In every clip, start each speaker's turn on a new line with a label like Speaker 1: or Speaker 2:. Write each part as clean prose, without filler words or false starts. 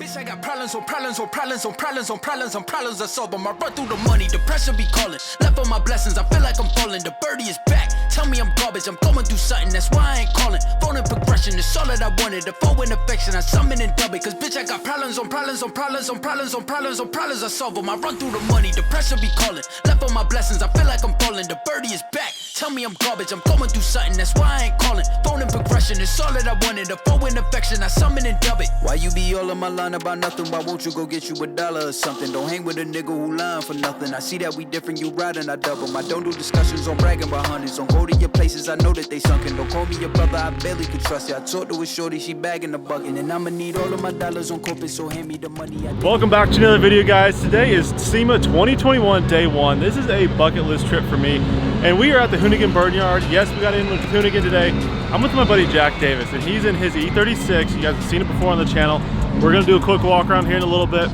Speaker 1: Bitch, I got problems on problems on problems on problems on problems on problems I solve them. I run through the money, the pressure be calling. Left on my blessings, I feel like I'm falling. The birdie is back, tell me I'm garbage. I'm going through something, that's why I ain't calling. Phone and progression, it's all that I wanted. The phone in affection, I summon and dub it. Cause bitch, I got problems on problems on problems on problems on problems on problems I solve them. I run through the money, the pressure be calling. Left on my blessings, I feel like I'm falling. The birdie is back, tell me I'm garbage. I'm going through something, that's why I ain't calling. Phone and progression, it's all that I wanted. The phone in affection, I summon and dub it. Why you be all in my line about nothing? Why won't you go get you $1 or something? Don't hang with a nigga who lying for nothing. I see that we different, you riding, I double. I don't do discussions on bragging about hundreds. Don't go to your places, I know that they sunken. Don't call me your brother, I barely could trust you. I talked to a shorty, she bagging the bucket. And I'ma need all of my dollars on corporate, so hand me the money.
Speaker 2: Welcome back to another video, guys. Today is SEMA 2021 day one. This is a bucket list trip for me. And we are at the Hoonigan Burnyard. Yes, we got in with Hoonigan today. I'm with my buddy Jack Davis, and he's in his E36. You guys have seen it before on the channel. We're gonna do a quick walk around here in a little bit.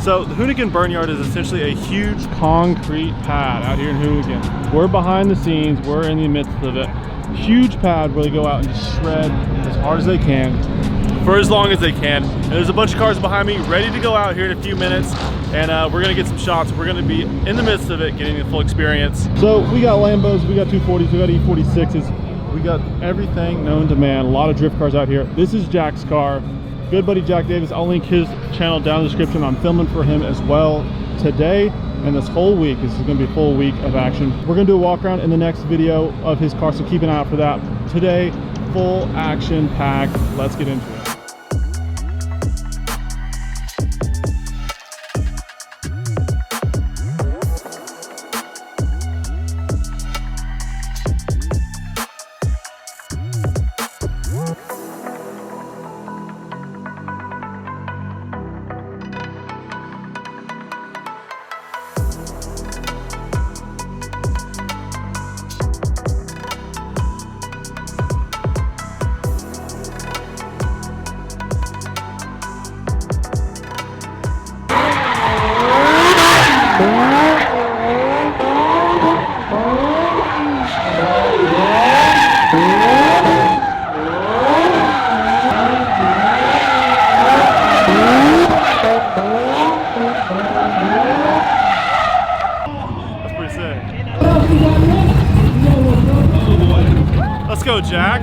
Speaker 2: So the Hoonigan Burnyard is essentially a huge concrete pad out here in Hoonigan. We're behind the scenes, we're in the midst of it. Huge pad where they go out and just shred as hard as they can for as long as they can. And there's a bunch of cars behind me ready to go out here in a few minutes, and we're gonna get some shots. We're gonna be in the midst of it, getting the full experience. So we got Lambos, we got 240s, we got E46s, we got everything known to man. A lot of drift cars out here. This is Jack's car. Good buddy Jack Davis. I'll link his channel down in the description. I'm filming for him as well today and this whole week. This is going to be a full week of action. We're going to do a walk around in the next video of his car, so keep an eye out for that. Today, full action pack. Let's get into it. Let's go, Jack.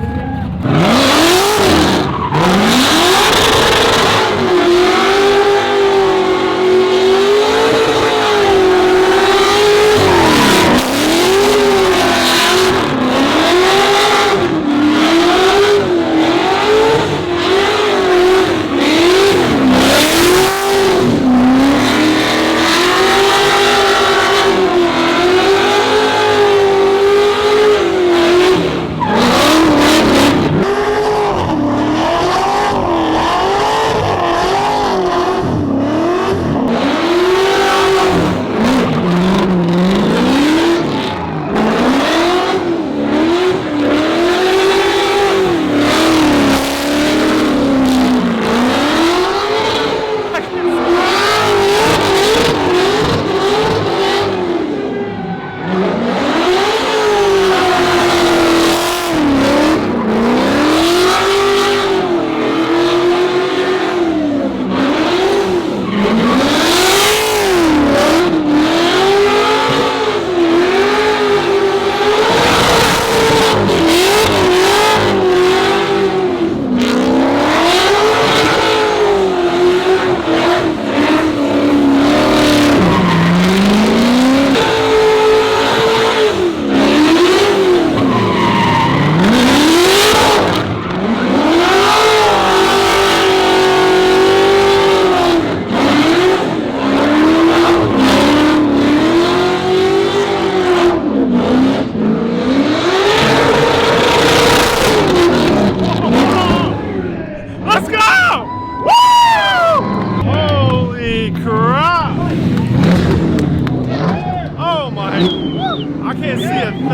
Speaker 2: I can't see a thing.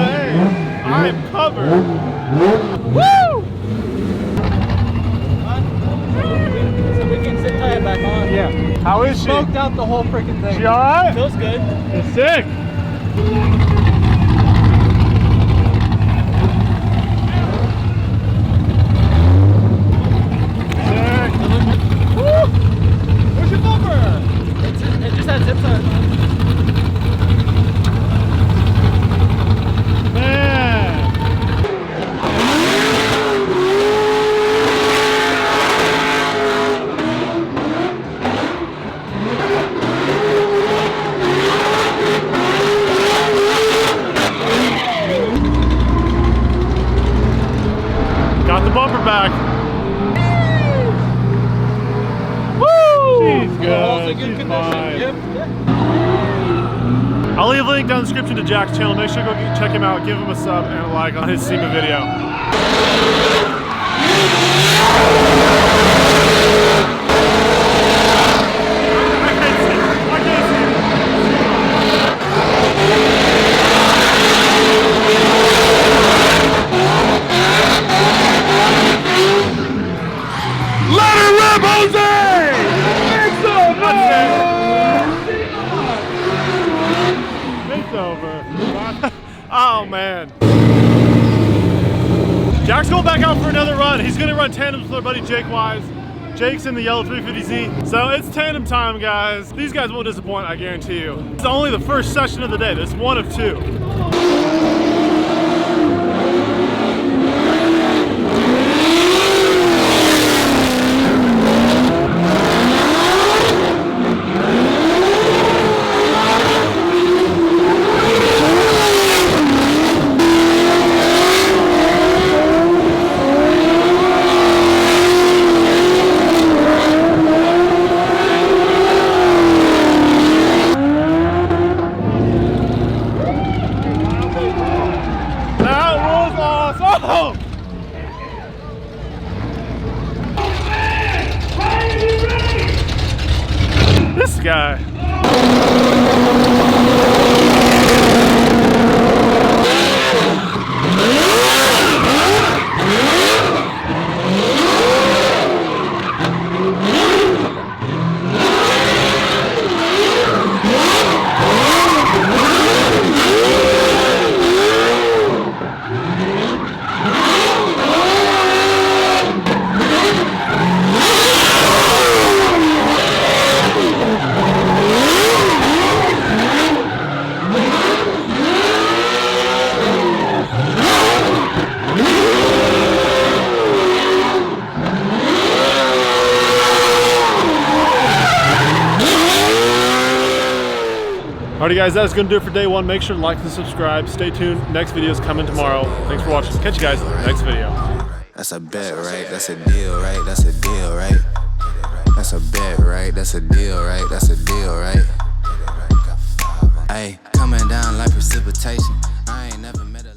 Speaker 2: I am covered. Woo!
Speaker 3: So we can zip tie it back on.
Speaker 2: Yeah. How is she?
Speaker 3: Smoked out the whole freaking thing.
Speaker 2: She alright?
Speaker 3: Feels good.
Speaker 2: It's sick. good.
Speaker 3: in good
Speaker 2: She's
Speaker 3: condition.
Speaker 2: fine.
Speaker 3: Yep.
Speaker 2: I'll leave a link down in the description to Jack's channel. Make sure to go check him out. Give him a sub and a like on his SEMA video. Let her rip, Jose! It's over. Oh man. Jack's going back out for another run. He's gonna run tandems with our buddy Jake Wise. Jake's in the yellow 350Z. So it's tandem time, guys. These guys won't disappoint, I guarantee you. It's only the first session of the day. There's one of two. This guy. Alrighty guys, that's gonna do it for day one. Make sure to like and subscribe. Stay tuned. Next video is coming tomorrow. Thanks for watching. Catch you guys in the next video.
Speaker 4: That's a bet, right? That's a deal, right? That's a deal, right? That's a bet, right? That's a deal, right? That's a deal, right? Hey, coming down like precipitation. I ain't never met a